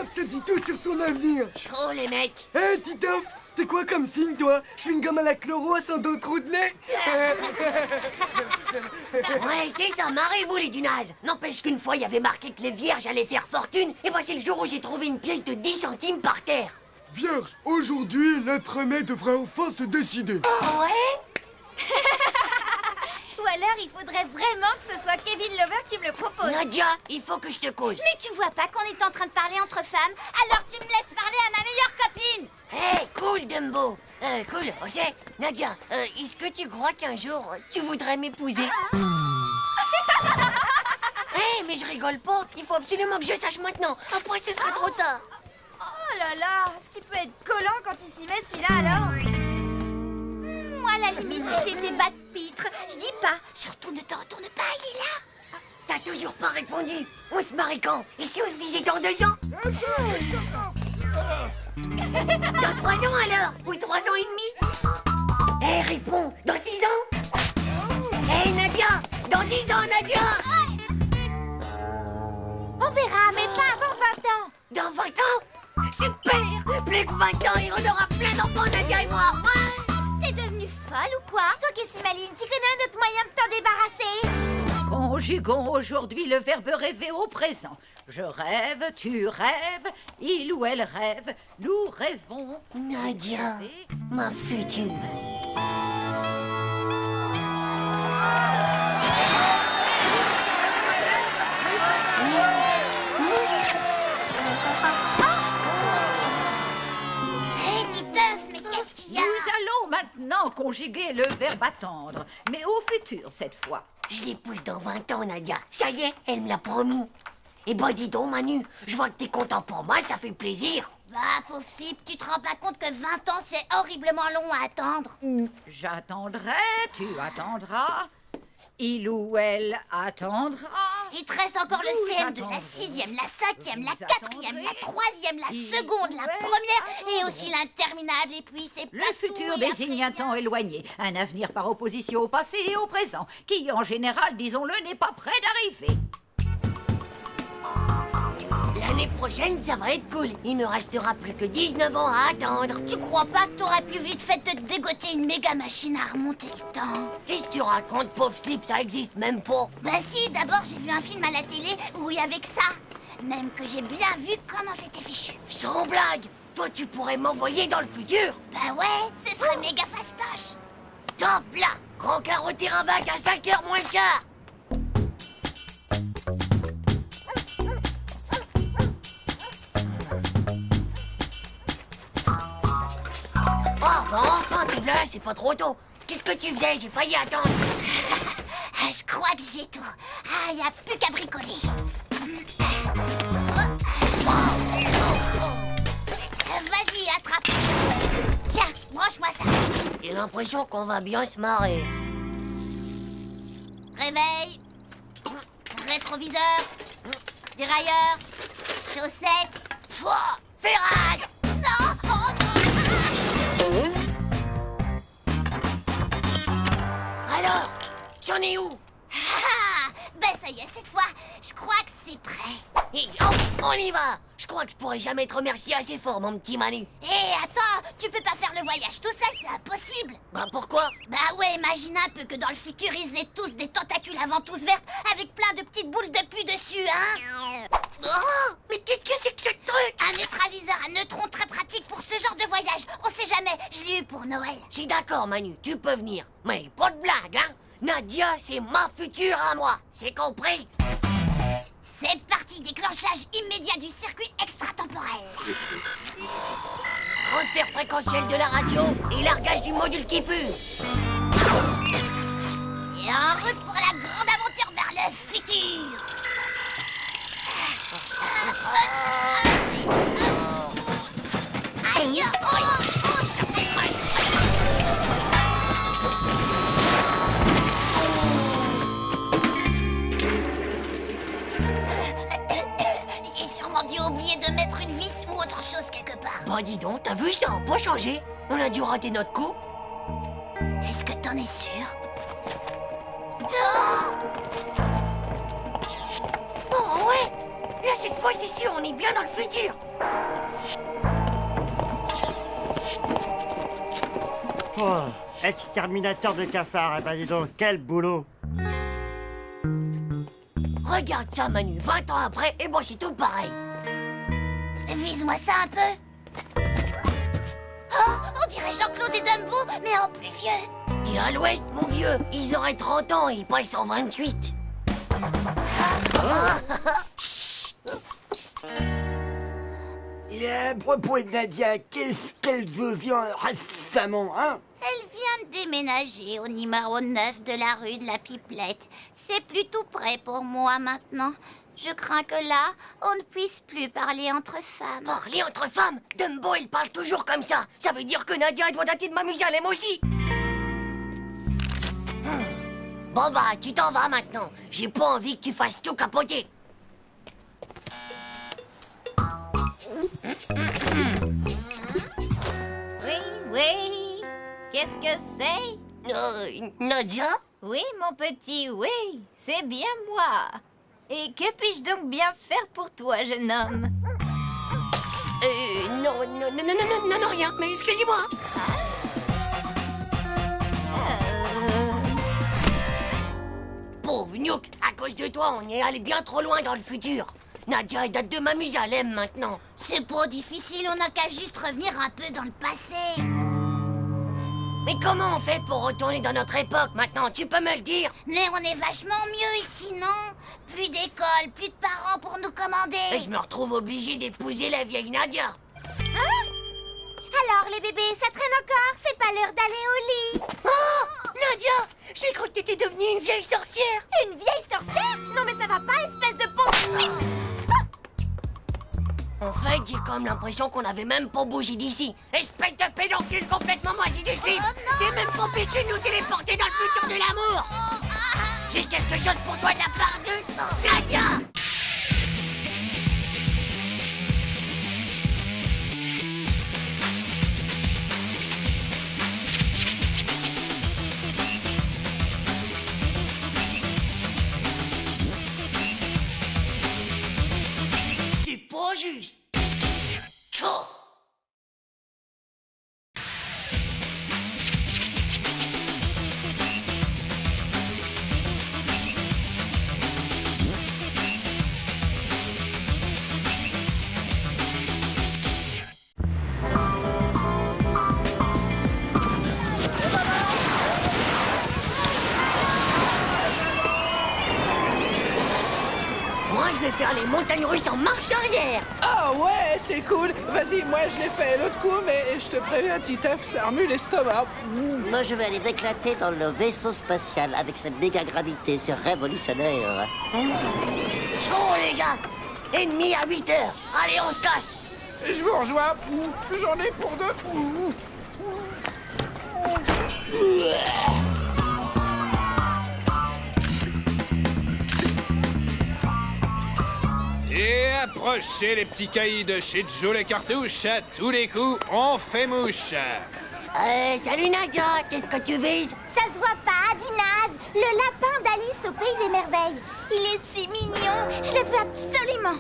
Titoff, ça dit tout sur ton avenir. Chaud, les mecs. Hé, Titoff, t'es quoi comme signe, toi? Chewing-gum à la chloro sans d'autres trous de nez? Ouais, c'est ça, marrez-vous, les dunazes. N'empêche qu'une fois, il y avait marqué que les vierges allaient faire fortune. Et ben, c'est le jour où j'ai trouvé une pièce de 10 centimes par terre. Vierge, aujourd'hui, l'être aimé devrait enfin se décider. Oh, ouais? Ou alors, il faudrait vraiment que ce soit Kevin Lover qui me le propose. Nadia, il faut que je te cause. Mais tu vois pas qu'on est en train de parler entre femmes? Alors tu me laisses parler à ma meilleure copine. Hé, cool, Dumbo. Cool, ok. Nadia, est-ce que tu crois qu'un jour, tu voudrais m'épouser? Hé, mais je rigole pas. Il faut absolument que je sache maintenant. Après, ce sera trop tard. Oh là là, ce qui peut être collant quand il s'y met celui-là alors. Moi, à la limite, si c'était Bad Pitre, je dis pas. Surtout ne te retourne pas, il est là. T'as toujours pas répondu. On se marie quand? Et si on se disait dans 2 ans? Dans 3 ans alors? Ou 3 ans et demi? Hé, réponds. Dans 6 ans? Hé, Nadia. Dans 10 ans, Nadia. On verra, mais pas avant 20 ans. Dans 20 ans? Super. Plus que 20 ans et on aura plein d'enfants, Nadia et moi. Ouais. T'es devenue folle ou quoi? Toi qui es si maligne, tu connais un autre moyen de t'en débarrasser? Conjuguons aujourd'hui le verbe rêver au présent. Je rêve, tu rêves, il ou elle rêve, nous rêvons. Nadia, ma future. Hé, Titeuf, mais qu'est-ce qu'il y a? Nous allons maintenant conjuguer le verbe attendre, mais au futur cette fois. Je l'épouse dans 20 ans, Nadia. Ça y est, elle me l'a promis. Eh ben, dis donc, Manu, je vois que t'es content pour moi, ça fait plaisir. Bah, pauvre slip, tu te rends pas compte que 20 ans, c'est horriblement long à attendre? J'attendrai, tu attendras, il ou elle attendra. Il te reste encore Nous le CM de la attendrons. 6e, la 5e, la Vous 4e, la 3e, la Il seconde, la ou elle première et aussi attendront. l'interminable. Et puis c'est Le pas futur tout, et désigne après, un temps éloigné, un avenir par opposition au passé et au présent, qui en général, disons-le, n'est pas près d'arriver. L'année prochaine, ça va être cool. Il me restera plus que 19 ans à attendre. Tu crois pas que t'aurais pu vite fait te dégoter une méga machine à remonter le temps? Qu'est-ce que tu racontes, pauvre slip, ça existe même pas. Bah si, d'abord j'ai vu un film à la télé où il y avait que ça. Même que j'ai bien vu comment c'était fichu. Sans blague, toi tu pourrais m'envoyer dans le futur. Bah ouais, ce serait méga fastoche. Top là, rencard au terrain vague à 5h moins le quart. Oh, bah enfin, t'es là, c'est pas trop tôt. Qu'est-ce que tu faisais? J'ai failli attendre. Ah, je crois que j'ai tout. Ah, y a plus qu'à bricoler. Vas-y, attrape. Tiens, branche-moi ça. J'ai l'impression qu'on va bien se marrer. Réveil. Rétroviseur. Dérailleur. Chaussettes. Pouah, ferraille. Non, oh non. Alors, j'en ai où? Ah, ben ça y est, cette fois, je crois que c'est prêt. Et hop, on y va. Je crois que je pourrais jamais te remercier assez fort, mon petit Manu. Hé, attends, tu peux pas faire le voyage tout seul, c'est impossible. Bah pourquoi? Bah ouais, imagine un peu que dans le futur, ils aient tous des tentacules à ventouses vertes avec plein de petites boules de pu dessus, hein. Oh, mais qu'est-ce que c'est que ce truc? Un neutraliseur à neutrons très pratique pour ce genre de voyage. On sait jamais, je l'ai eu pour Noël. Je suis d'accord, Manu, tu peux venir. Mais pas de blague, hein. Nadia, c'est ma future à moi. C'est compris? C'est parti, déclenchage immédiat du circuit extratemporel. Transfert fréquentiel de la radio et largage du module qui pue. Et en route pour la grande aventure vers le futur. Aïe, j'ai sûrement dû oublier de mettre une vis ou autre chose quelque part. Bah dis donc, t'as vu, ça a pas changé. On a dû rater notre coup. Est-ce que t'en es sûr? Oh ouais, là cette fois, c'est sûr, on est bien dans le futur. Oh, exterminateur de cafards, eh ben dis donc, quel boulot! Regarde ça, Manu, 20 ans après, et moi, c'est tout pareil. Vise-moi ça un peu. Oh, on dirait Jean-Claude et Dumbo, mais en plus vieux. T'es à l'ouest, mon vieux. Ils auraient 30 ans et ils passent en 28. Et à propos de Nadia, qu'est-ce qu'elle devient récemment, hein? Elle vient de déménager au numéro 9 de la rue de la Pipelette. C'est plus tout près pour moi maintenant. Je crains que là, on ne puisse plus parler entre femmes. Parler entre femmes? Dumbo, il parle toujours comme ça. Ça veut dire que Nadia elle doit dater de Mamie Jalem aussi. Bon bah, tu t'en vas maintenant. J'ai pas envie que tu fasses tout capoter. Oui. Qu'est-ce que c'est? Nadia? Oui, mon petit, oui. C'est bien moi. Et que puis-je donc bien faire pour toi, jeune homme? Non, rien. Mais excusez-moi. Pauvre Gnouk, à cause de toi, on est allé bien trop loin dans le futur. Nadia, elle date de Mamie Jalem maintenant. C'est pas difficile, on n'a qu'à juste revenir un peu dans le passé. Mais comment on fait pour retourner dans notre époque maintenant? Tu peux me le dire? Mais on est vachement mieux ici, non? Plus d'école, plus de parents pour nous commander. Et je me retrouve obligé d'épouser la vieille Nadia. Hein? Alors, les bébés, ça traîne encore? C'est pas l'heure d'aller au lit. Oh, Nadia, j'ai cru que t'étais devenue une vieille sorcière. Une vieille sorcière? Non mais ça va pas, espèce de pauvre... En fait, j'ai comme l'impression qu'on avait même pas bougé d'ici. Espèce de pédoncule complètement moisi du slip. T'es même pas empêché de nous téléporter dans le futur de l'amour. J'ai quelque chose pour toi de la part de Nadia. C'est pas juste. Tchou. Moi, je vais faire les montagnes russes en marche arrière. Ah ouais, c'est cool. Vas-y, moi je l'ai fait l'autre coup, mais je te préviens, Titeuf, ça remue l'estomac. Moi, je vais aller m'éclater dans le vaisseau spatial avec sa méga gravité. C'est révolutionnaire. Ciao, les gars. Ennemi à 8 heures. Allez, on se casse. Je vous rejoins. J'en ai pour deux. Et approchez les petits caïds de chez Joe les cartouches. À tous les coups, on fait mouche. Salut Nadia, qu'est-ce que tu vises? Ça se voit pas, Dinaz. Le lapin d'Alice au Pays des Merveilles. Il est si mignon, je le veux absolument.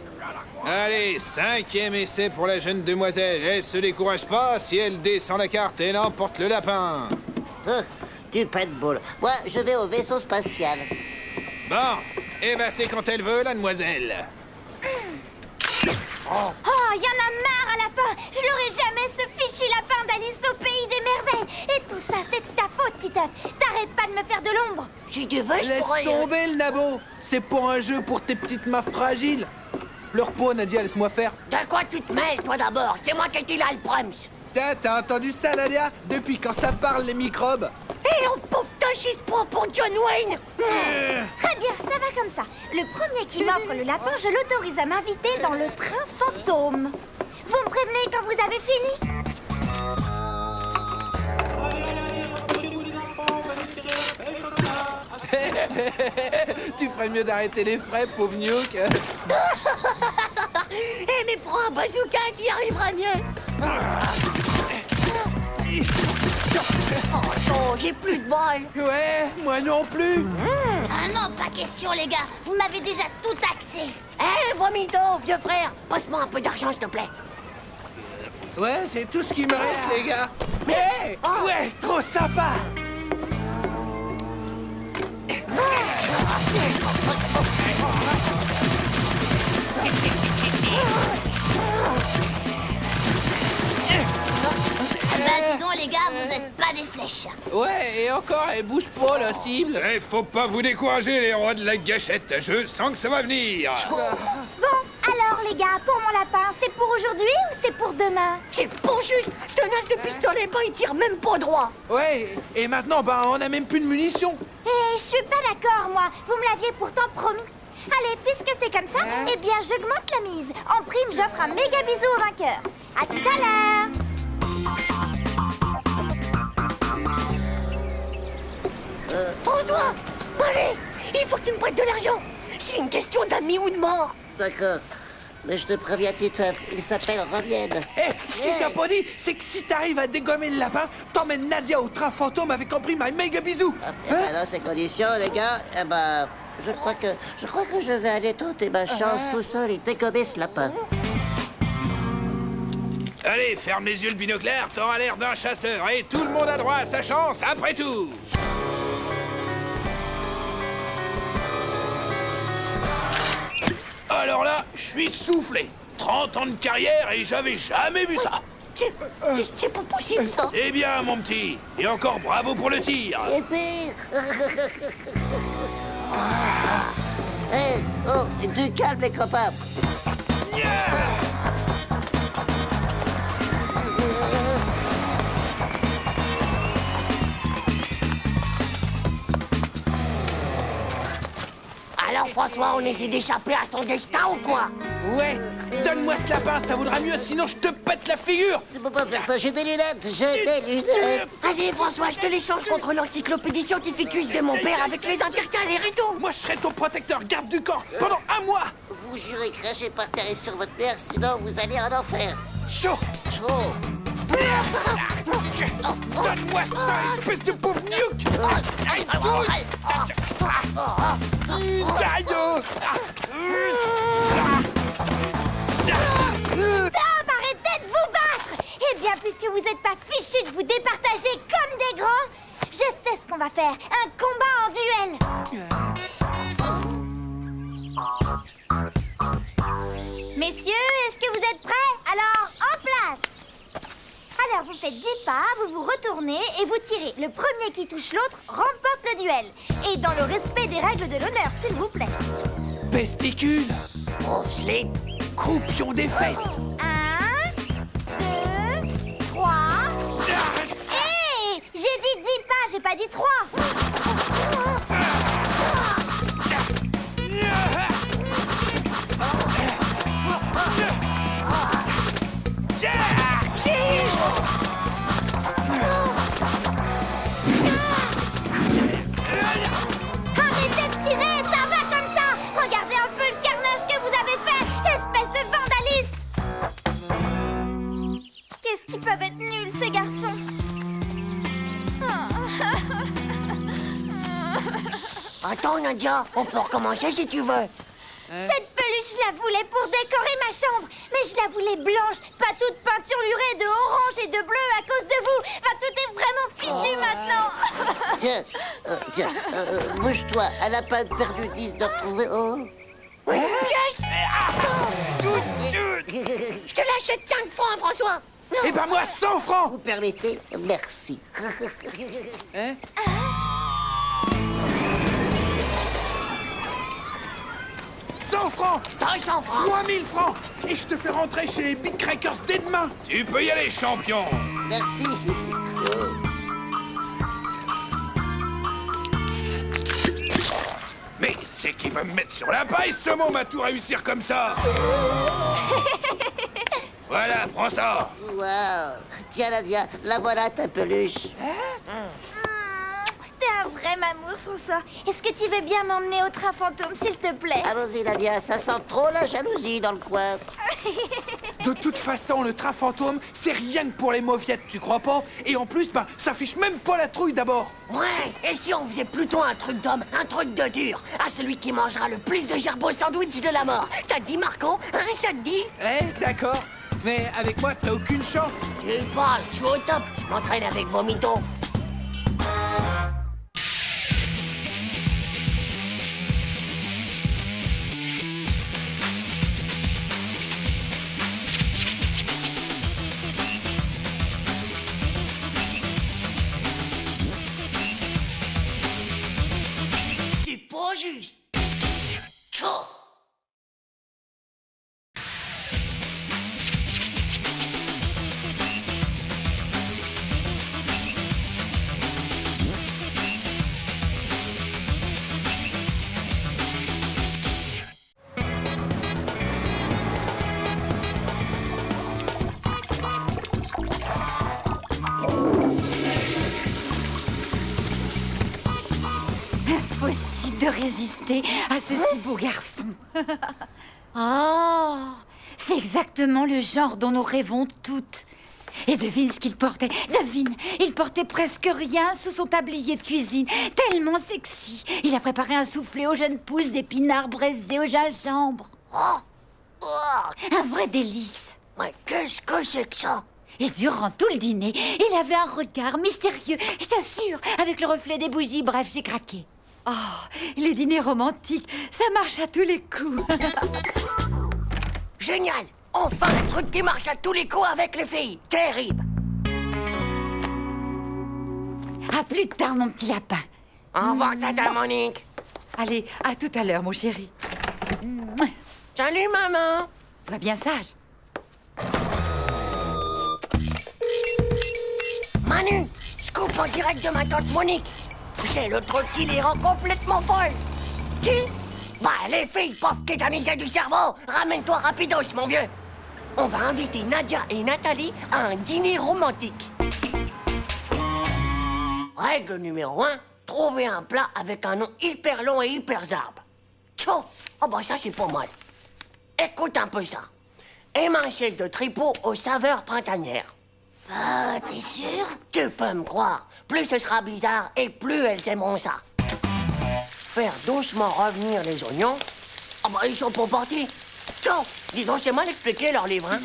Allez, 5e essai pour la jeune demoiselle. Elle se décourage pas si elle descend la carte et emporte le lapin. Du paintball. Moi, je vais au vaisseau spatial. Bon, eh ben c'est quand elle veut, la demoiselle. Oh, y en a marre à la fin. Je l'aurai jamais, ce fichu lapin d'Alice au Pays des Merveilles. Et tout ça, c'est de ta faute, Titeuf. T'arrêtes pas de me faire de l'ombre. Si tu veux, je Laisse pourrais... tomber le nabo. C'est pour un jeu pour tes petites mains fragiles. Pleure pas, Nadia, laisse-moi faire. De quoi tu te mêles, toi, d'abord? C'est moi qui ai dit là, le Prums. T'as entendu ça, Nadia? Depuis quand ça parle, les microbes? Eh, oh, pauvre tâche, il se prend pour John Wayne. Très bien, ça va comme ça. Le premier qui m'offre le lapin, je l'autorise à m'inviter dans le train fantôme. Vous me prévenez quand vous avez fini? Tu ferais mieux d'arrêter les frais, pauvre Gnouk. Eh, mais prends un bazooka, t'y arriveras mieux. Oh, chaud, j'ai plus de bol. Ouais, moi non plus. Ah non, pas question, les gars. Vous m'avez déjà tout taxé. Hé, Vomito, vieux frère, passe-moi un peu d'argent, s'il te plaît. Ouais, c'est tout ce qui me reste, les gars. Mais ouais, trop sympa. Bah dis donc, les gars, vous êtes pas des flèches. Ouais, et encore, elle bouge pas, la cible. Eh, faut pas vous décourager, les rois de la gâchette. Je sens que ça va venir. Bon, alors les gars, pour mon lapin, c'est pour aujourd'hui ou c'est pour demain? C'est pour juste, c'est un as de pistolet, bah, il tire même pas droit. Ouais, et maintenant, bah, on a même plus de munitions. Eh, je suis pas d'accord, moi. Vous me l'aviez pourtant promis. Allez, puisque c'est comme ça, eh bien, j'augmente la mise. En prime, j'offre un méga bisou au vainqueur. À tout à l'heure. François, allez, il faut que tu me prêtes de l'argent. C'est une question d'amis ou de mort. D'accord. Mais je te préviens, Titeuf, il s'appelle Revienne. Ce qu'il t'a pas dit, c'est que si t'arrives à dégommer le lapin, t'emmènes Nadia au train fantôme avec en prime un méga bisou. Dans ces conditions, les gars, eh ben, je crois que je vais aller tenter ma chance tout seul et dégommer ce lapin. Allez, ferme les yeux le binoclaire, t'auras l'air d'un chasseur. Et tout le monde a droit à sa chance, après tout. Alors là, je suis soufflé. 30 ans de carrière et j'avais jamais vu ça. C'est pas possible, ça. C'est bien, mon petit. Et encore bravo pour le tir. Et puis... Hé, oh, du calme, les copains. Alors, François, on essaie d'échapper à son destin ou quoi? Ouais, donne-moi ce lapin, ça vaudra mieux, sinon je te pète la figure. Tu peux pas faire ça, j'ai des lunettes, Allez, François, je te l'échange contre l'encyclopédie scientificus de mon père avec les intercalaires et tout. Moi, je serai ton protecteur, garde du corps, pendant un mois. Vous jurez cracher par terre et sur votre père, sinon vous allez en enfer. Chaud. Chaud. Donne-moi ça, espèce de pauvre nuque. Stop, arrêtez de vous battre. Eh bien, puisque vous n'êtes pas fichus de vous départager comme des grands, je sais ce qu'on va faire. Un combat en duel. Messieurs, est-ce que vous êtes prêts? Alors, en place. Alors, vous faites 10 pas, vous vous retournez et vous tirez. Le premier qui touche l'autre remporte le duel. Et dans le respect des règles de l'honneur, s'il vous plaît. Pesticule. Oh, slip. Croupion des fesses. 1, 2, 3. Hé, j'ai dit 10 pas, j'ai pas dit 3. Arrêtez de tirer, ça va comme ça. Regardez un peu le carnage que vous avez fait, espèce de vandaliste. Qu'est-ce qu'ils peuvent être nuls, ces garçons. Attends, Nadia, on peut recommencer si tu veux. Cette peluche, je la voulais pour décorer ma chambre, mais je la voulais blanche, pas toute peinturlurée de orange et de bleu à cause de vous. Bah, tout est vraiment fichu maintenant. Tiens, bouge-toi, elle a pas perdu 10 de retrouver. Oh. Yes. Je te l'achète 5 francs, François. Eh ben moi, 100 francs. Vous permettez? Merci. Hein? 100 francs. 300 francs. 3000 francs. Et je te fais rentrer chez les Big Crackers dès demain. Tu peux y aller, champion. Merci. Mais c'est qui va me mettre sur la paille, ce môme, à tout réussir comme ça. Voilà, prends ça. Wow. Tiens, Nadia, la voilà ta peluche. T'es un vrai même amour, François. Est-ce que tu veux bien m'emmener au train fantôme, s'il te plaît? Allons-y, Nadia, ça sent trop la jalousie dans le coin. De toute façon, le train fantôme, c'est rien que pour les mauviettes, tu crois pas? Et en plus, ça fiche même pas la trouille d'abord. Ouais, et si on faisait plutôt un truc d'homme, un truc de dur, à celui qui mangera le plus de gerbes au sandwich de la mort. Ça te dit, Marco? Hein, ça te dit? D'accord. Mais avec moi, t'as aucune chance. Tu parles, je suis au top. Je m'entraîne avec Vomito. C'est pas juste. Tchou! Impossible de résister à ce si beau garçon. Oh, c'est exactement le genre dont nous rêvons toutes. Et devine ce qu'il portait. Devine, il portait presque rien sous son tablier de cuisine. Tellement sexy. Il a préparé un soufflé aux jeunes pousses d'épinards braisés au gingembre. Oh! Un vrai délice. Mais qu'est-ce que c'est que ça? Et durant tout le dîner, il avait un regard mystérieux, je t'assure, avec le reflet des bougies. Bref, j'ai craqué. Oh, les dîners romantiques, ça marche à tous les coups. Génial! Enfin un truc qui marche à tous les coups avec les filles. Terrible! À plus tard, mon petit lapin. Au revoir, tata Monique. Allez, à tout à l'heure, mon chéri. Salut, maman. Sois bien sage. Manu, scoop en direct de ma tante Monique. J'ai le truc qui les rend complètement folles. Qui? Bah, les filles, pauvres tétanisées du cerveau. Ramène-toi rapidos, mon vieux. On va inviter Nadia et Nathalie à un dîner romantique. Règle numéro 1, trouver un plat avec un nom hyper long et hyper zarbe. Tchou! Oh bah ça, c'est pas mal. Écoute un peu ça. Émincelle de tripot aux saveurs printanières. T'es sûr? Tu peux me croire. Plus ce sera bizarre et plus elles aimeront ça. Faire doucement revenir les oignons. Ah bah ils sont pas partis. Tiens, dis donc, c'est mal expliqué leur livre, hein.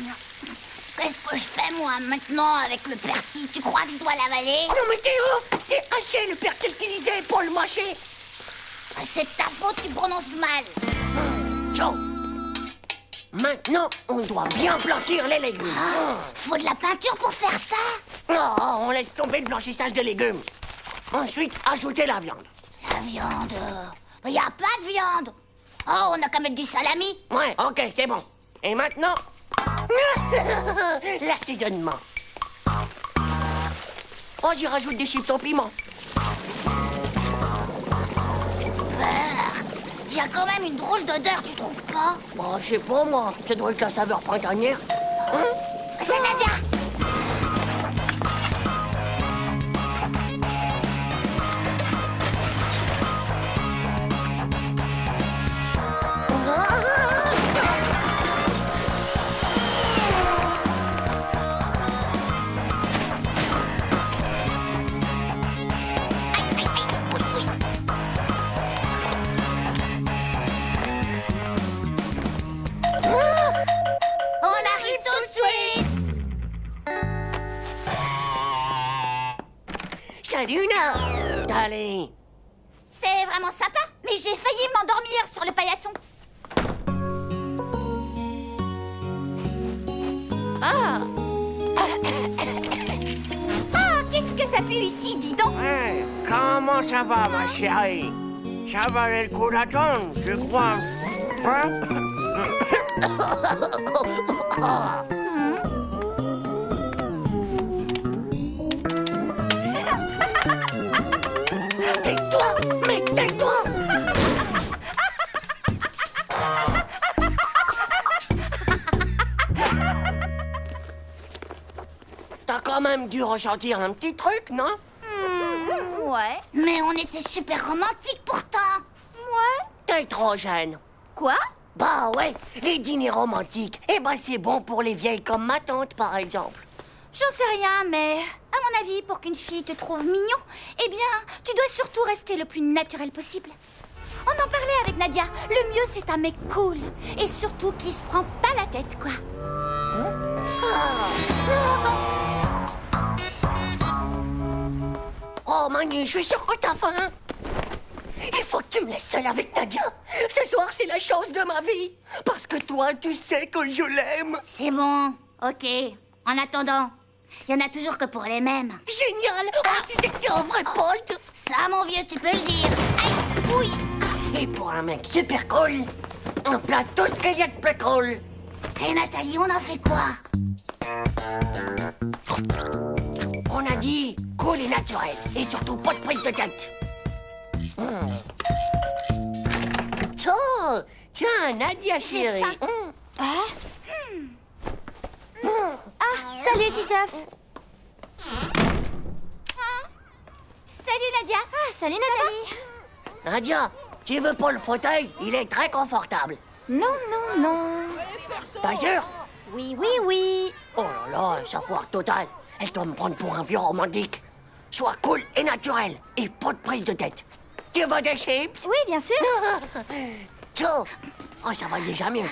Qu'est-ce que je fais, moi, maintenant, avec le persil? Tu crois que je dois l'avaler? Non mais t'es ouf! C'est haché le persil qu'il disait pour le mâcher. C'est ta faute, tu prononces mal. Ciao. Maintenant, on doit bien blanchir les légumes. Faut de la peinture pour faire ça? Non, on laisse tomber le blanchissage des légumes. Ensuite, ajouter la viande. La viande... Il y a pas de viande. Oh, on a qu'à mettre du salami. Ouais, ok, c'est bon. Et maintenant... l'assaisonnement. Oh, j'y rajoute des chips au piment. Il y a quand même une drôle d'odeur, tu trouves pas? Oh, je sais pas, moi. Ça doit être la saveur printanière. C'est Nadia! Salut, Nathalie. C'est vraiment sympa, mais j'ai failli m'endormir sur le paillasson. Qu'est-ce que ça pue ici, dis donc? Hey, comment ça va, ma chérie? Ça valait le coup d'attendre, je crois. Hein? Tais-toi! Mais tais-toi! T'as quand même dû ressentir un petit truc, non? Ouais. Mais on était super romantiques pourtant. Ouais. T'es trop jeune. Quoi? Bah ouais, les dîners romantiques, eh ben c'est bon pour les vieilles comme ma tante, par exemple. J'en sais rien, mais à mon avis, pour qu'une fille te trouve mignon, eh bien, tu dois surtout rester le plus naturel possible. On en parlait avec Nadia. Le mieux, c'est un mec cool. Et surtout qui se prend pas la tête, quoi. Oh Manu, je suis sûre que t'as faim. Il faut que tu me laisses seule avec Nadia. Ce soir, c'est la chance de ma vie. Parce que toi, tu sais que je l'aime. C'est bon, ok. En attendant, il y en a toujours que pour les mêmes. Génial. Oh, tu sais que t'es un vrai pote. Ça, mon vieux, tu peux le dire. Aïe, oui. Et pour un mec super cool, on plate tout ce qu'il y a de plus cool. Et Nathalie, on en fait quoi? On a dit cool et naturel. Et surtout pas de prise de tête. Oh, tiens, Nadia chérie. Salut, Titeuf. Salut, Nadia. Ah, salut, Nathalie. Nadia, tu veux pas le fauteuil? Il est très confortable. Non, non, non. T'es sûr? Oui, oui, oui. Oh là là, ça foire totale. Elle doit me prendre pour un vieux romantique. Sois cool et naturel. Et pas de prise de tête. Tu veux des chips? Oui, bien sûr. Ciao. Oh, ça va déjà mieux.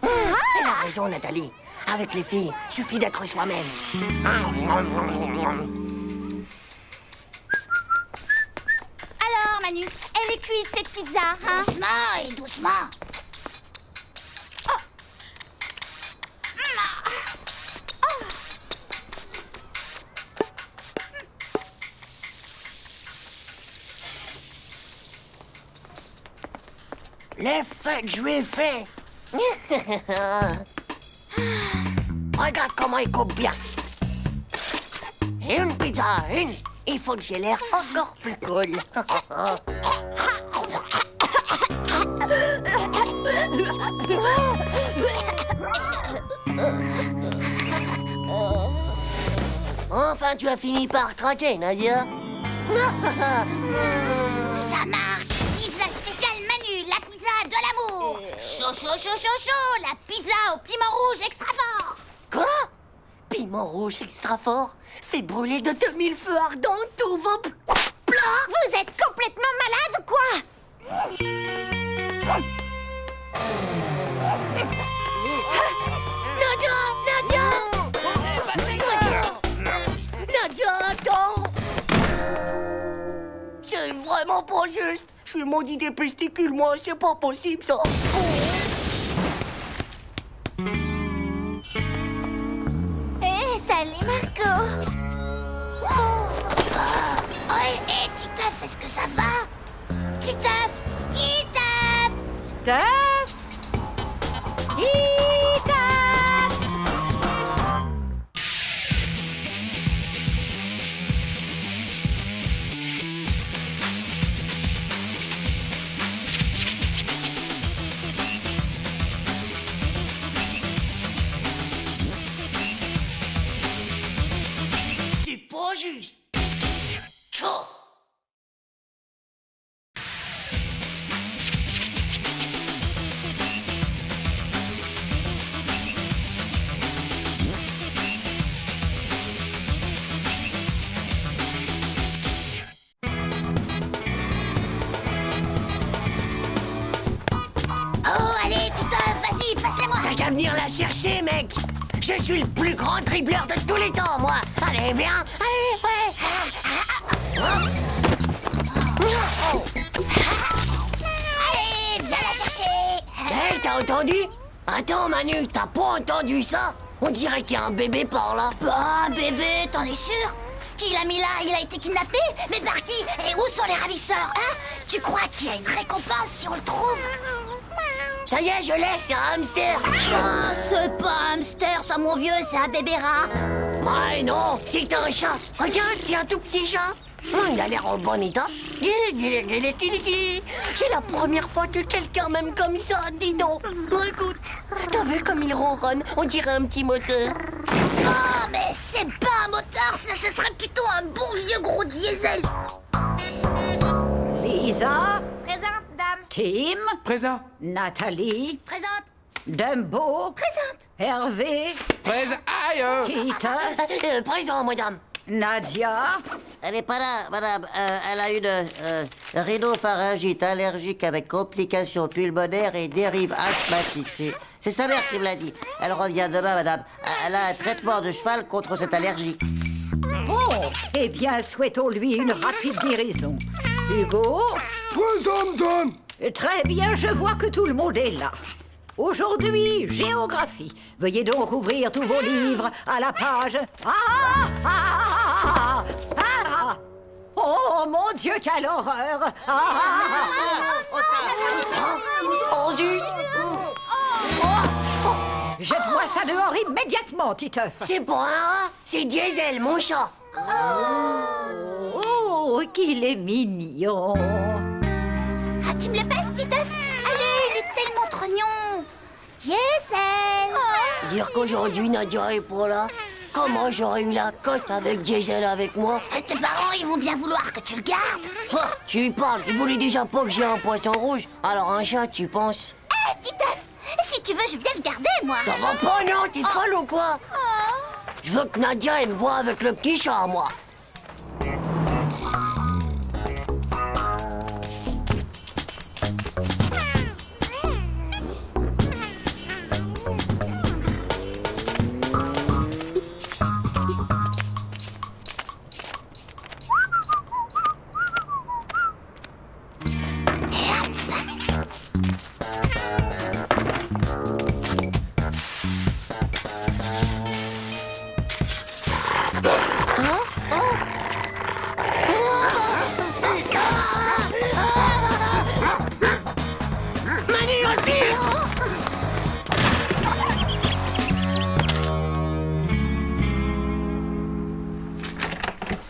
Elle a raison, Nathalie. Avec les filles, suffit d'être soi-même. Alors, Manu, elle est cuite, cette pizza, hein? Doucement et doucement. L'effet que je lui ai fait. Regarde comment il coupe bien. Et une pizza, une. Il faut que j'ai l'air encore plus cool. Enfin, tu as fini par craquer, Nadia. Ça marche. Pizza spéciale Manu, la pizza de l'amour. Chaud, chaud, chaud, chaud, chaud. La pizza au piment rouge extra fort. Quoi? Piment rouge extra fort fait brûler de 2000 feux ardents tous vos plats. Vous êtes complètement malade, quoi? Nadia! Nadia, attends! C'est vraiment pas juste. Je suis maudit des testicules, moi. C'est pas possible, ça. Salut, Marco. Hé, Titeuf, est-ce que ça va? Titeuf! Titeuf! Titeuf! Titeuf! C'est pas juste. Ciao. Oh, allez, Titeuf, vas-y, passe-la-moi. T'as qu'à venir la chercher, mec. Je suis le plus grand dribbleur de tous les temps, moi. Allez, viens. Allez, ouais. Allez, viens la chercher. Hé, t'as entendu? Attends, Manu, t'as pas entendu ça? On dirait qu'il y a un bébé par là. Bah, bébé, t'en es sûr? Qui l'a mis là? Il a été kidnappé? Mais par qui? Et où sont les ravisseurs, hein? Tu crois qu'il y a une récompense si on le trouve? Ça y est, je l'ai, c'est un hamster. Ah, c'est pas un hamster, ça, mon vieux, c'est un bébé rat. Ouais, non, c'est un chat. Regarde, c'est un tout petit chat. Il a l'air en bon état. C'est la première fois que quelqu'un m'aime comme ça, dis donc. Écoute, t'as vu comme il ronronne? On dirait un petit moteur. Oh, mais c'est pas un moteur, ça ce serait plutôt un bon vieux gros diesel. Lisa, Présente, dame. Tim, Présent. Nathalie, Présente. Dumbo, Présente. Hervé, Présent. Aïe Titus, Présent, madame. Nadia. Elle n'est pas là, madame. Elle a une rhinopharyngite allergique avec complications pulmonaires et dérive asthmatique. C'est sa mère qui me l'a dit. Elle revient demain, madame. Elle a un traitement de cheval contre cette allergie. Bon, eh bien, souhaitons-lui une rapide guérison. Hugo? Présent, madame. Très bien, je vois que tout le monde est là. Aujourd'hui, géographie. Veuillez donc ouvrir tous vos livres à la page... Oh, mon Dieu, quelle horreur! Oh, zut! Jette-moi ça dehors immédiatement, Titeuf. C'est pas un rat, c'est Diesel, mon chat. Oh, qu'il est mignon. Ah, tu me le passes, Titeuf? Allez, il est tellement trognon. Diesel. Dire qu'aujourd'hui Nadia est pas là. Comment j'aurais eu la cote avec Diesel avec moi? Tes parents, ils vont bien vouloir que tu le gardes. Ah, tu y parles, ils voulaient déjà pas que j'ai un poisson rouge. Alors un chat, tu penses? Titeuf, si tu veux, je viens le garder, moi. Ça va pas, non? T'es folle ou quoi? Je veux que Nadia, elle me voie avec le petit chat, moi.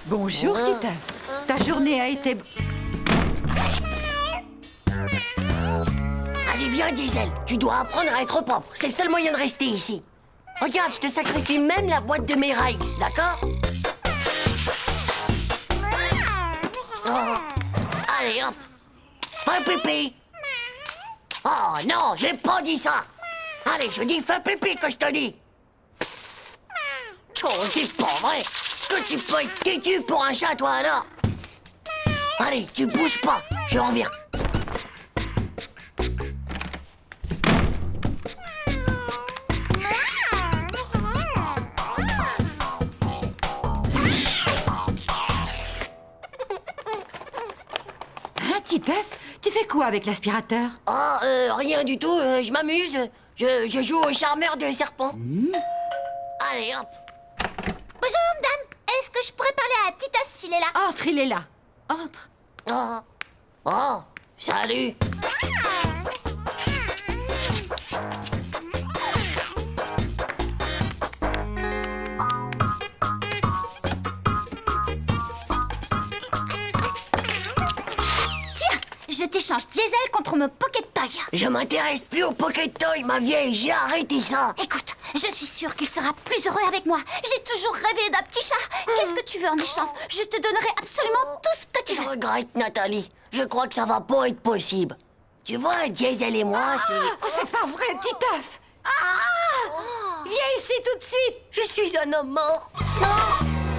Bonjour, Titeuf. Ta journée a été... Allez, viens, Diesel. Tu dois apprendre à être propre. C'est le seul moyen de rester ici. Regarde, je te sacrifie même la boîte de mes Rikes, d'accord? Oh. Allez, hop. Fais pipi. Oh non, j'ai pas dit ça. Allez, je dis fais pipi que je te dis. Psst. Oh, c'est pas vrai. Est-ce que tu peux être têtu pour un chat, toi, alors? Allez, tu bouges pas. Je reviens. Titeuf, tu fais quoi avec l'aspirateur? Oh, rien du tout, je m'amuse. Je joue au charmeur de serpent. Allez, hop. Bonjour, madame. Est-ce que je pourrais parler à Titeuf s'il est là? Entre, il est là. Entre. Oh, salut. Je t'échange Diesel contre mon Pocket Toy. Je m'intéresse plus au Pocket Toy, ma vieille. J'ai arrêté ça. Écoute, je suis sûre qu'il sera plus heureux avec moi. J'ai toujours rêvé d'un petit chat. Qu'est-ce que tu veux en échange? Je te donnerai absolument tout ce que tu Je veux. regrette, Nathalie. Je crois que ça va pas être possible. Tu vois, Diesel et moi, C'est pas vrai, Titeuf. Viens ici tout de suite. Je suis un homme mort.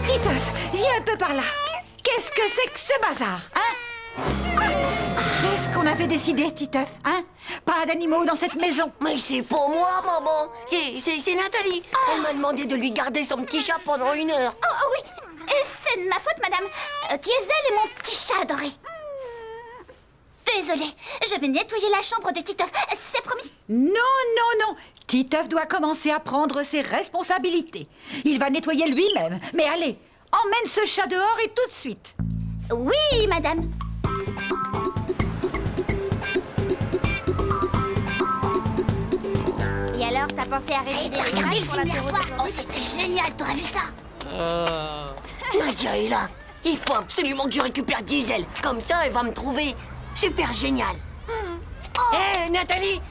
Titeuf, viens un peu par là. Qu'est-ce que c'est que ce bazar, hein? Qu'est-ce qu'on avait décidé, Titeuf, hein? Pas d'animaux dans cette maison. Mais c'est pour moi, maman. C'est Nathalie. Elle m'a demandé de lui garder son petit chat pendant 1 heure. Oh oui, c'est de ma faute, madame. Diesel est mon petit chat adoré. Désolée, je vais nettoyer la chambre de Titeuf. C'est promis. Non, non, non. Titeuf doit commencer à prendre ses responsabilités. Il va nettoyer lui-même. Mais allez, emmène ce chat dehors et tout de suite. Oui, madame. Et alors, t'as pensé à réviser les Regardez le pour film hier l'apéro soir. de Oh, vendredi? c'était génial. T'aurais vu ça? Nadia est là. Il faut absolument que je récupère Diesel. Comme ça, elle va me trouver super génial. Hé, Nathalie,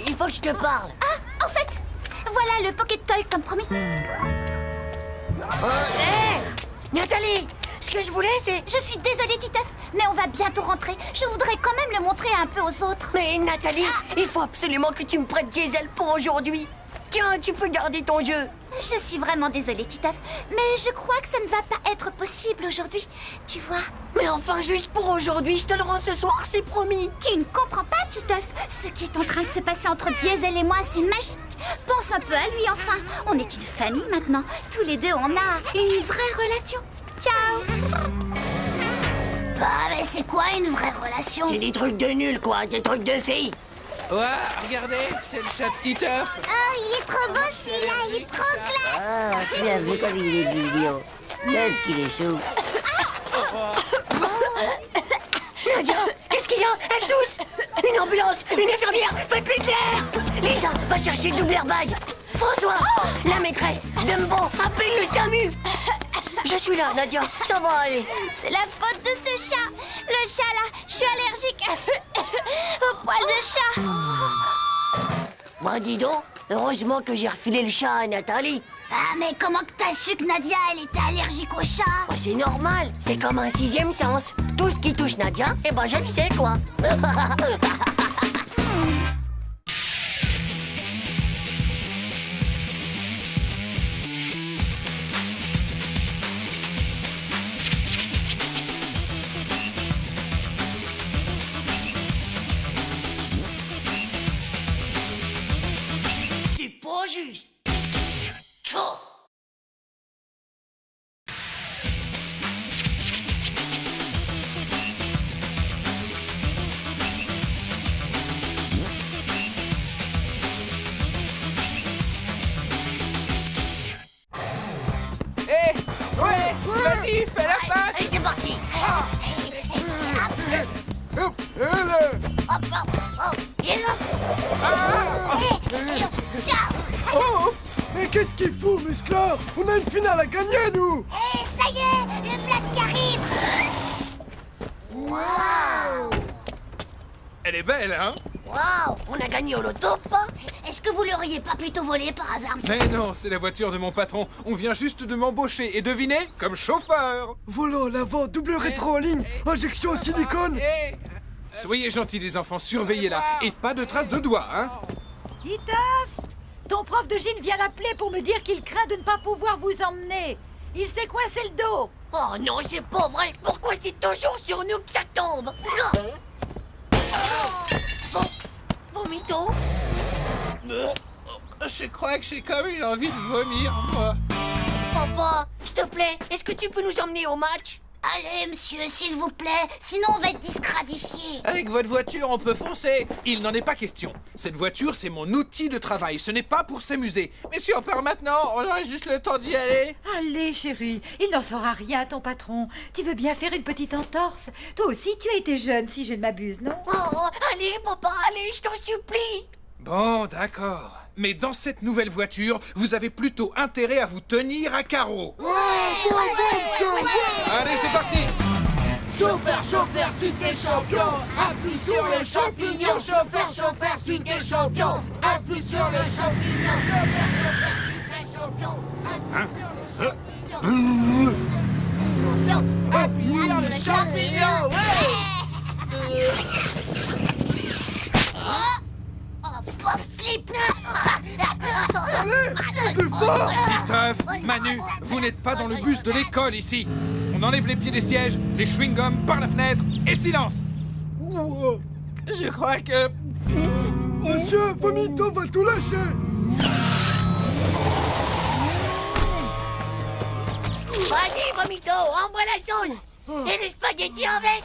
il faut que je te parle. Ah, en fait, voilà le Pocket Toy comme promis. Nathalie, ce que je voulais, c'est... Je suis désolée, Titeuf, mais on va bientôt rentrer. Je voudrais quand même le montrer un peu aux autres. Mais Nathalie, il faut absolument que tu me prêtes Diesel pour aujourd'hui. Tiens, tu peux garder ton jeu. Je suis vraiment désolée, Titeuf, mais je crois que ça ne va pas être possible aujourd'hui. Tu vois? Mais enfin, juste pour aujourd'hui, je te le rends ce soir, c'est promis. Tu ne comprends pas, Titeuf. Ce qui est en train de se passer entre Diesel et moi, c'est magique. Pense un peu à lui, enfin. On est une famille maintenant. Tous les deux, on a une vraie relation. Ciao. Bah, mais c'est quoi une vraie relation? C'est des trucs de nul, quoi, des trucs de filles. Ouais, regardez, c'est le chat de Titeuf. Oh, il est trop beau celui-là, il est trop classe. Ah, tu as vu comme il est mignon. Qu'est-ce qu'il est chaud. Nadia, qu'est-ce qu'il y a? Elle tousse. Une ambulance, une infirmière, faites-lui de l'air. Lisa, va chercher le double airbag. François, la maîtresse, Dumbo, appelle le SAMU. Je suis là, Nadia, ça va aller. C'est la faute de ce chat. Le chat là, je suis allergique au poil de chat. Bah dis donc, heureusement que j'ai refilé le chat à Nathalie. Ah, mais comment que t'as su que Nadia, elle était allergique au chat? Bah, c'est normal, c'est comme un sixième sens. Tout ce qui touche Nadia, eh ben je le sais, quoi. C'est pas juste. Tchou. Ouais, vas-y, fais la passe. Allez, c'est parti. Hop, là. Hop, hop, hop. Et là. Oh, mais qu'est-ce qu'il fout, Musclor? On a une finale à gagner, nous. Et ça y est, le flat qui arrive. Waouh. Elle est belle, hein? Waouh, on a gagné au loto, pas? Est-ce que vous l'auriez pas plutôt volé par hasard? Mais non, c'est la voiture de mon patron. On vient juste de m'embaucher et devinez, comme chauffeur. Volant, l'avant, double rétro en ligne, injection au silicone. Soyez gentils les enfants, surveillez-la. Et pas de traces de doigts, hein? Titeuf, ton prof de gym vient d'appeler pour me dire qu'il craint de ne pas pouvoir vous emmener. Il s'est coincé le dos. Oh non, c'est pas vrai. Pourquoi c'est toujours sur nous que ça tombe? Non. Vomito. Je crois que j'ai comme une envie de vomir, moi. Papa, s'il te plaît, est-ce que tu peux nous emmener au match? Allez, monsieur, s'il vous plaît, sinon on va être disqualifié. Avec votre voiture, on peut foncer. Il n'en est pas question. Cette voiture, c'est mon outil de travail. Ce n'est pas pour s'amuser. Mais si on part maintenant, on aurait juste le temps d'y aller. Allez, chérie, il n'en saura rien, ton patron. Tu veux bien faire une petite entorse? Toi aussi, tu as été jeune, si je ne m'abuse, non? Oh, allez, papa, allez, je t'en supplie. Bon, d'accord. Mais dans cette nouvelle voiture, vous avez plutôt intérêt à vous tenir à carreau. Allez, c'est parti. Chauffeur, chauffeur, si t'es champion, appuie sur le champignon. Chauffeur, chauffeur, si t'es champion, appuie sur le champignon. Chauffeur, chauffeur, si t'es champion, appuie sur le champignon. Pauvre slip. Titeuf, Manu, vous n'êtes pas dans le bus de l'école ici. On enlève les pieds des sièges, les chewing-gums par la fenêtre et silence. Je crois que... Monsieur, Vomito va tout lâcher. Vas-y, Vomito, envoie la sauce. Et les spaghettis avec.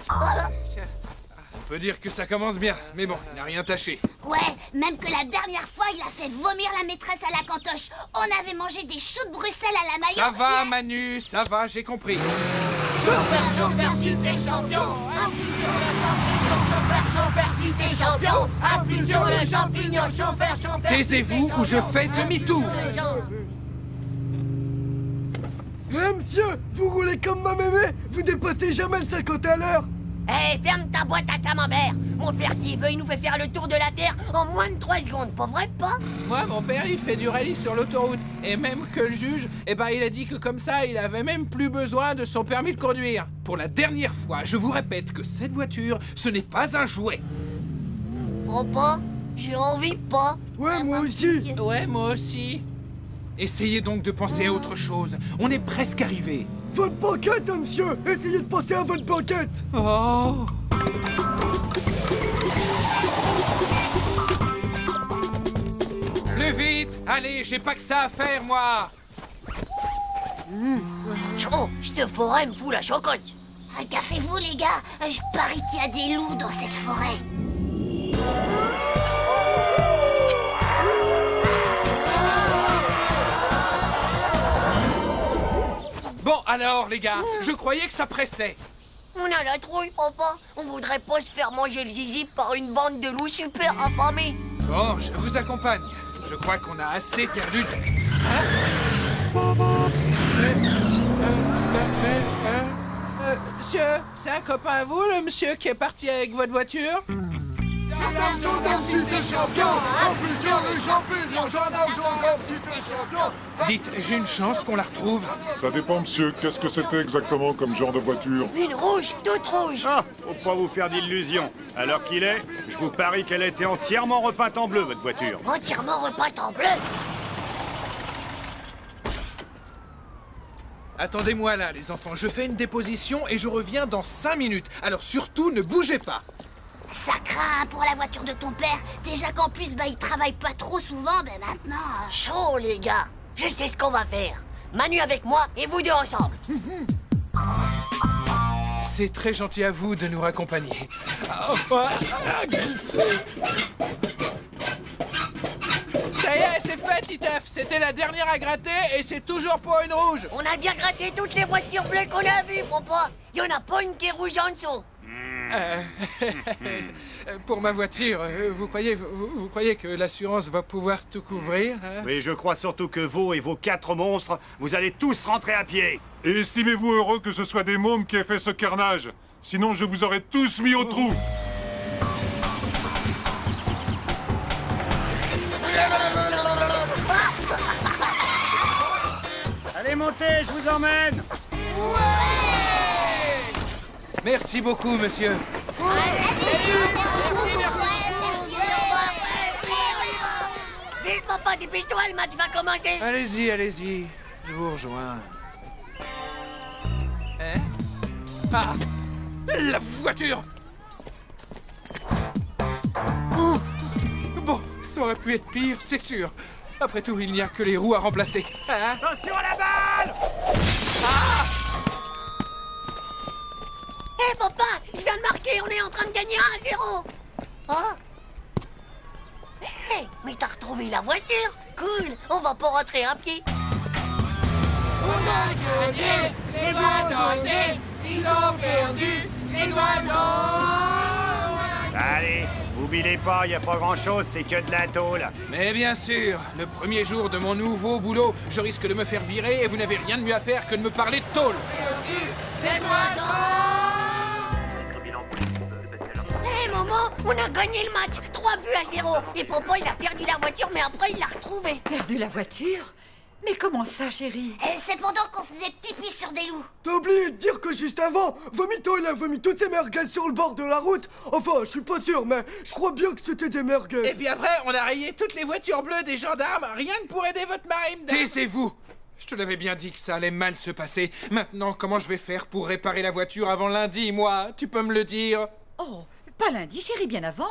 On peut dire que ça commence bien, mais bon, il n'a rien tâché. Ouais, même que la dernière fois, il a fait vomir la maîtresse à la cantoche. On avait mangé des choux de Bruxelles à la maillot. Ça va, Manu, ça va, j'ai compris. Chauffeur, chauffeur, si t'es champion, appuie sur le champignon. Chauffeur, chauffeur, si t'es champion, appuie sur le champignon. Chauffeur, chauffeur. Taisez-vous ou je fais demi-tour. Monsieur, vous roulez comme ma mémé, vous dépassez jamais le 50 à l'heure. Eh, ferme ta boîte à camembert. Mon père, s'il veut, il nous fait faire le tour de la Terre en moins de 3 secondes, pas vrai, pas? Moi, mon père, il fait du rallye sur l'autoroute. Et même que le juge, il a dit que comme ça, il avait même plus besoin de son permis de conduire. Pour la dernière fois, je vous répète que cette voiture, ce n'est pas un jouet. Papa, j'ai envie pas. Ouais, moi aussi. Ouais, moi aussi. Essayez donc de penser à autre chose. On est presque arrivé. Votre banquette, monsieur. Essayez de penser à votre banquette. Oh! Plus vite! Allez, j'ai pas que ça à faire, moi! Oh, cette forêt me fout la chocotte. Cafez-vous, les gars. Je parie qu'il y a des loups dans cette forêt. Bon, alors, les gars, je croyais que ça pressait. On a la trouille, papa. On voudrait pas se faire manger le zizi par une bande de loups super affamés. Bon, je vous accompagne. Je crois qu'on a assez perdu de... Monsieur, c'est un copain à vous, le monsieur qui est parti avec votre voiture? Gendarme, cité champion, appuie sur le champignon. Gendarme, cité champion. Dites, j'ai une chance qu'on la retrouve. Ça dépend, monsieur. Qu'est-ce que c'était exactement comme genre de voiture? Une rouge, toute rouge. Ah, faut pas vous faire d'illusions. À l'heure qu'il est, je vous parie qu'elle a été entièrement repeinte en bleu, votre voiture. Entièrement repeinte en bleu. Attendez-moi là, les enfants. Je fais une déposition et je reviens dans 5 minutes. Alors surtout, ne bougez pas. Ça craint pour la voiture de ton père. Déjà qu'en plus, il travaille pas trop souvent, mais maintenant... Chaud, les gars. Je sais ce qu'on va faire. Manu avec moi et vous deux ensemble. C'est très gentil à vous de nous raccompagner. Ça y est, c'est fait, Titeuf. C'était la dernière à gratter et c'est toujours pour une rouge. On a bien gratté toutes les voitures bleues qu'on a vues, papa. Il y en a pas une qui est rouge en dessous. Pour ma voiture, vous croyez que l'assurance va pouvoir tout couvrir, hein? Oui, je crois surtout que vous et vos 4 monstres, vous allez tous rentrer à pied. Et estimez-vous heureux que ce soit des mômes qui aient fait ce carnage? Sinon, je vous aurais tous mis au trou. Allez, montez, je vous emmène. Merci beaucoup, monsieur. Vite, papa, dépêche-toi, le match va commencer. Allez-y, allez-y. Je vous rejoins. Hein? Ah! La voiture! Oh. Bon, ça aurait pu être pire, c'est sûr. Après tout, il n'y a que les roues à remplacer. Hein? Attention à la balle! Ah! Hé, papa, je viens de marquer, on est en train de gagner 1-0. Oh? Hé, mais t'as retrouvé la voiture? Cool, on va pas rentrer à pied. On a gagné, les doigts dans le nez. Ils ont perdu, les doigts dans... Allez, oubliez pas, y a pas grand-chose, c'est que de la tôle. Mais bien sûr, le premier jour de mon nouveau boulot, je risque de me faire virer et vous n'avez rien de mieux à faire que de me parler de tôle. Les doigts dans... Hé, maman, on a gagné le match, 3-0. Et papa, il a perdu la voiture, mais après, il l'a retrouvée. Perdu la voiture? Mais comment ça, chérie? C'est pendant qu'on faisait pipi sur des loups. T'as oublié de dire que juste avant, Vomito, il a vomi toutes ses merguez sur le bord de la route. Enfin, je suis pas sûr, mais je crois bien que c'était des merguez. Et puis après, on a rayé toutes les voitures bleues des gendarmes, rien que pour aider votre marine. Taisez-vous! Je te l'avais bien dit que ça allait mal se passer. Maintenant, comment je vais faire pour réparer la voiture avant lundi, moi? Tu peux me le dire? Oh, pas lundi, chérie, bien avant.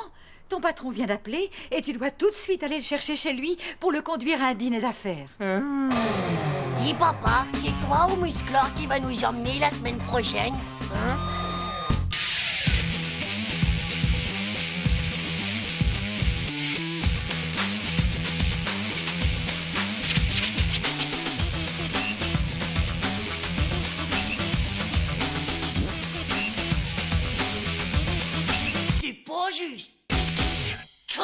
Ton patron vient d'appeler et tu dois tout de suite aller le chercher chez lui pour le conduire à un dîner d'affaires. Dis, papa, c'est toi ou Musclor qui va nous emmener la semaine prochaine? Hein? C'est pas juste. Tchou!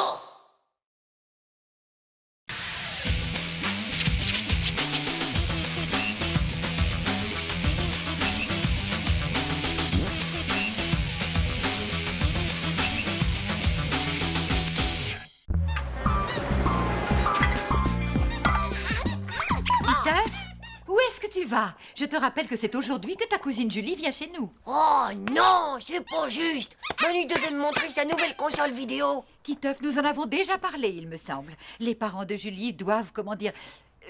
va. Je te rappelle que c'est aujourd'hui que ta cousine Julie vient chez nous. Oh non, c'est pas juste. Manu devait me montrer sa nouvelle console vidéo. Titeuf, nous en avons déjà parlé, il me semble. Les parents de Julie doivent,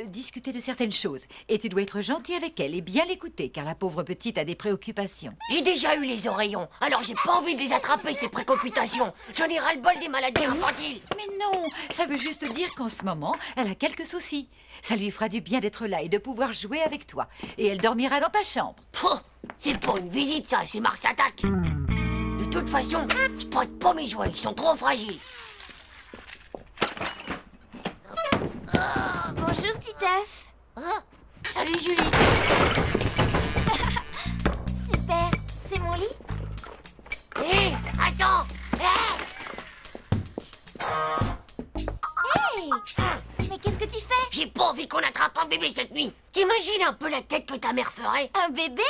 discuter de certaines choses. Et tu dois être gentil avec elle et bien l'écouter, car la pauvre petite a des préoccupations. J'ai déjà eu les oreillons, alors j'ai pas envie de les attraper, ces préoccupations. J'en ai ras-le-bol des maladies infantiles. Mais non, ça veut juste dire qu'en ce moment, elle a quelques soucis. Ça lui fera du bien d'être là et de pouvoir jouer avec toi. Et elle dormira dans ta chambre. C'est pas une visite, ça, c'est Mars Attack. De toute façon, je prête pas mes jouets, ils sont trop fragiles. Bonjour, Titeuf. Salut, Julie. Super, c'est mon lit. Hé, attends. Hey, mais qu'est-ce que tu fais? J'ai pas envie qu'on attrape un bébé cette nuit. T'imagines un peu la tête que ta mère ferait? Un bébé?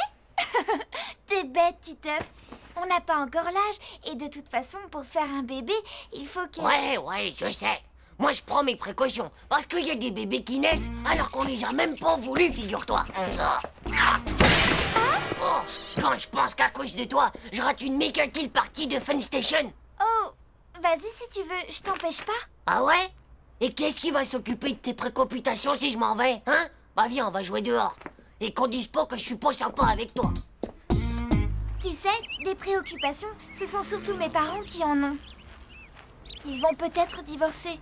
T'es bête, Titeuf. On n'a pas encore l'âge. Et de toute façon, pour faire un bébé, il faut que... Ouais, je sais. Moi, je prends mes précautions. Parce qu'il y a des bébés qui naissent alors qu'on les a même pas voulu, figure-toi. Quand je pense qu'à cause de toi, je rate une méga kill partie de Fun Station. Oh, vas-y si tu veux, je t'empêche pas. Ah ouais? Et qu'est-ce qui va s'occuper de tes préoccupations si je m'en vais, hein? Bah viens, on va jouer dehors. Et qu'on dise pas que je suis pas sympa avec toi. Tu sais, des préoccupations, ce sont surtout mes parents qui en ont. Ils vont peut-être divorcer.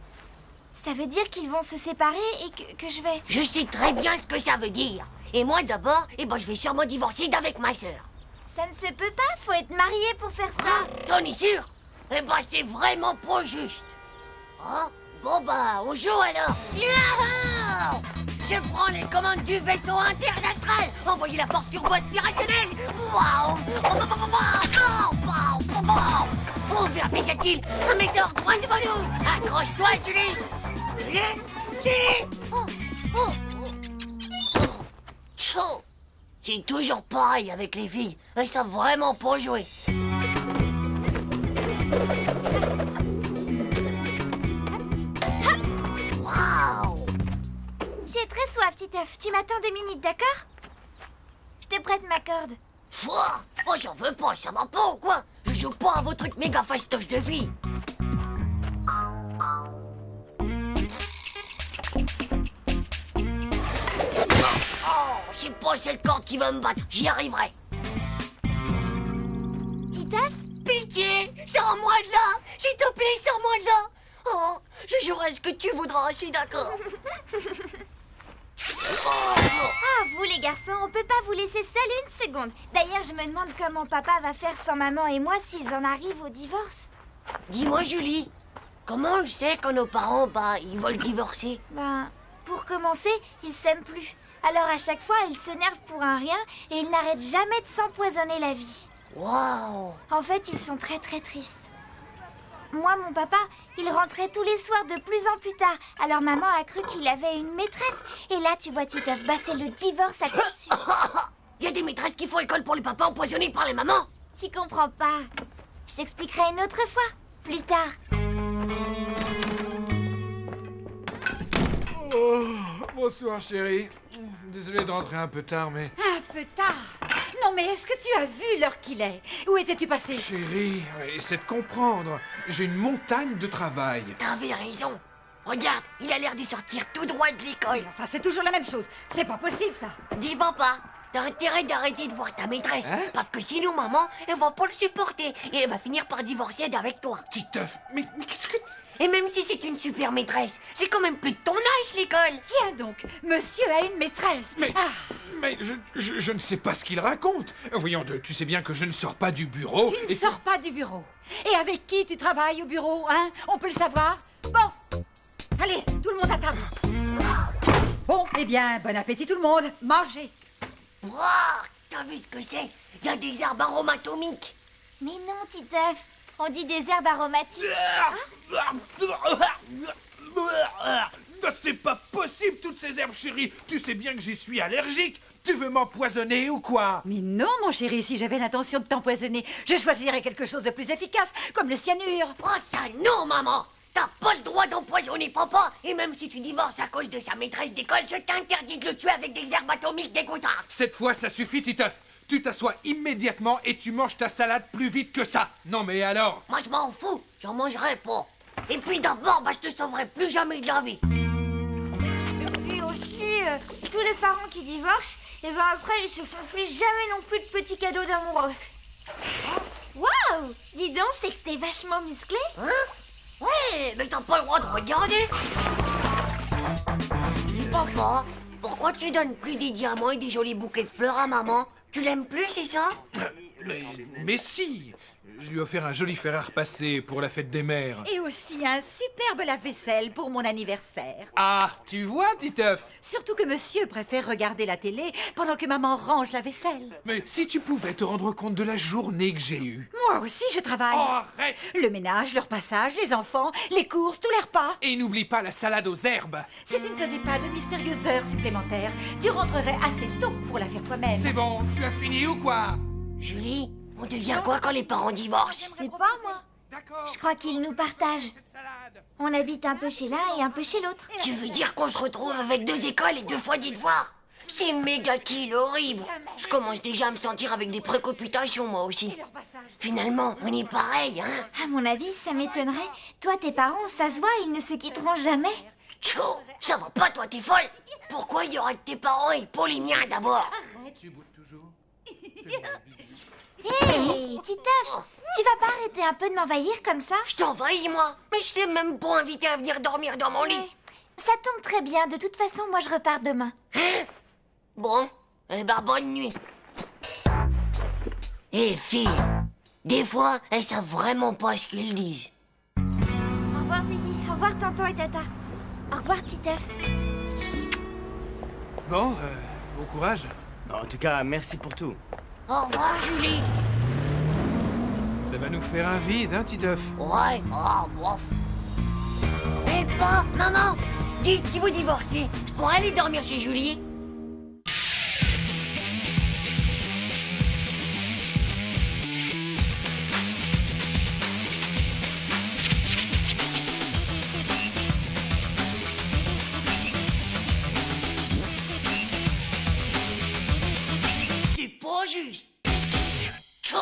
Ça veut dire qu'ils vont se séparer et que je vais... Je sais très bien ce que ça veut dire. Et moi d'abord, je vais sûrement divorcer d'avec ma sœur. Ça ne se peut pas, faut être marié pour faire ça. T'en es sûr? C'est vraiment pas juste. Oh, bon on joue alors. Yahoo! Je prends les commandes du vaisseau interastral. Envoyez la force turbo-aspirationnelle. Waouh! Ouvre la méga kill. Un météore droit devant nous. Accroche-toi, Julie. Julie. Chaud. C'est toujours pareil avec les filles. Elles savent vraiment pas jouer. Waouh! J'ai très soif, Titeuf. Tu m'attends 2 minutes, d'accord? Je te prête ma corde. Oh, j'en veux pas, ça va pas ou quoi? Je joue pas à vos trucs méga fastoches de filles. Oh, c'est pas cette corde qui va me battre, j'y arriverai. Titeuf? Pitié, sors-moi de là. S'il te plaît, sors-moi de là. Oh, je jouerai ce que tu voudras, je suis d'accord. Ah, vous les garçons, on peut pas vous laisser seuls 1 seconde. D'ailleurs, je me demande comment papa va faire sans maman et moi s'ils en arrivent au divorce. Dis-moi, Julie, comment on le sait quand nos parents, ils veulent divorcer? Pour commencer, ils s'aiment plus. Alors à chaque fois, ils s'énervent pour un rien et ils n'arrêtent jamais de s'empoisonner la vie. Waouh! En fait, ils sont très très tristes. Moi, mon papa, il rentrait tous les soirs de plus en plus tard. Alors maman a cru qu'il avait une maîtresse. Et là, tu vois, Titeuf, c'est le divorce à coup sûr. Il y a des maîtresses qui font école pour les papas empoisonnés par les mamans. Tu comprends pas. Je t'expliquerai une autre fois, plus tard. Oh, bonsoir, chérie. Désolé de rentrer un peu tard, mais... Un peu tard? Non, mais est-ce que tu as vu l'heure qu'il est? Où étais-tu passé? Chérie, essaie de comprendre. J'ai une montagne de travail. T'avais raison. Regarde, il a l'air de sortir tout droit de l'école. Enfin, c'est toujours la même chose. C'est pas possible, ça. Dis papa, t'as intérêt d'arrêter de voir ta maîtresse. Parce que sinon, maman, elle va pas le supporter. Et elle va finir par divorcer d'avec toi. Titeuf, mais qu'est-ce que... Et même si c'est une super maîtresse, c'est quand même plus de ton âge, l'école. Tiens donc, monsieur a une maîtresse. Mais je ne sais pas ce qu'il raconte. Voyons, tu sais bien que je ne sors pas du bureau. Tu ne sors pas du bureau. Et avec qui tu travailles au bureau, hein? On peut le savoir? Bon, allez, tout le monde à table. Bon, eh bien, bon appétit tout le monde. Mangez. Wow, t'as vu ce que c'est? Il y a des herbes aromatomiques. Mais non, Titeuf. On dit des herbes aromatiques. C'est pas possible, toutes ces herbes, chérie. Tu sais bien que j'y suis allergique. Tu veux m'empoisonner ou quoi? Mais non, mon chéri, si j'avais l'intention de t'empoisonner, je choisirais quelque chose de plus efficace, comme le cyanure. Oh ça non, maman! T'as pas le droit d'empoisonner papa. Et même si tu divorces à cause de sa maîtresse d'école, je t'interdis de le tuer avec des herbes atomiques dégoûtantes. Cette fois, ça suffit, Titeuf. Tu t'assois immédiatement et tu manges ta salade plus vite que ça. Non mais alors? Moi, je m'en fous. J'en mangerai pas. Et puis d'abord, je te sauverai plus jamais de la vie. Et puis aussi, tous les parents qui divorcent, et ben après, ils se font plus jamais non plus de petits cadeaux d'amoureux. Waouh! Dis donc, c'est que t'es vachement musclé. Hein? Ouais, mais t'as pas le droit de regarder. Dis papa, pourquoi tu donnes plus des diamants et des jolis bouquets de fleurs à maman? Tu l'aimes plus, c'est ça? Mais si! Je lui ai offert un joli fer à repasser pour la fête des mères. Et aussi un superbe lave-vaisselle pour mon anniversaire. Ah, tu vois, Titeuf? Surtout que monsieur préfère regarder la télé pendant que maman range la vaisselle. Mais si tu pouvais te rendre compte de la journée que j'ai eue. Moi aussi, je travaille. Oh, arrête! Le ménage, le repassage, les enfants, les courses, tous les repas. Et n'oublie pas la salade aux herbes. Si tu ne faisais pas de mystérieuses heures supplémentaires, tu rentrerais assez tôt pour la faire toi-même. C'est bon, tu as fini ou quoi? Julie, on devient quoi quand les parents divorcent? Je sais pas, moi. Je crois qu'ils nous partagent. On habite un peu chez l'un et un peu chez l'autre. Tu veux dire qu'on se retrouve avec 2 écoles et 2 fois des devoirs? C'est méga kill, horrible. Je commence déjà à me sentir avec des préoccupations, moi aussi. Finalement, on est pareil, hein? À mon avis, ça m'étonnerait. Toi, tes parents, ça se voit, ils ne se quitteront jamais. Tchou, ça va pas, toi, t'es folle? Pourquoi il y aurait tes parents et pas les miens, d'abord? Tu boudes toujours? Hé, Titeuf, tu vas pas arrêter un peu de m'envahir comme ça? Je t'envahis, moi? Mais je t'ai même pas invité à venir dormir dans mon lit. Ça tombe très bien, de toute façon, moi je repars demain. Hein? Bon, eh ben bonne nuit. Eh, filles, des fois, elles savent vraiment pas ce qu'ils disent. Au revoir, Zizi. Au revoir, tonton et tata. Au revoir, Titeuf. Bon, bon courage. En tout cas, merci pour tout. Au revoir, Julie. Ça va nous faire un vide, hein, Titeuf? Ouais, oh, bof. Eh, pas, maman, dites, si vous divorcez, je pourrais aller dormir chez Julie? C'est pas juste. Tchou.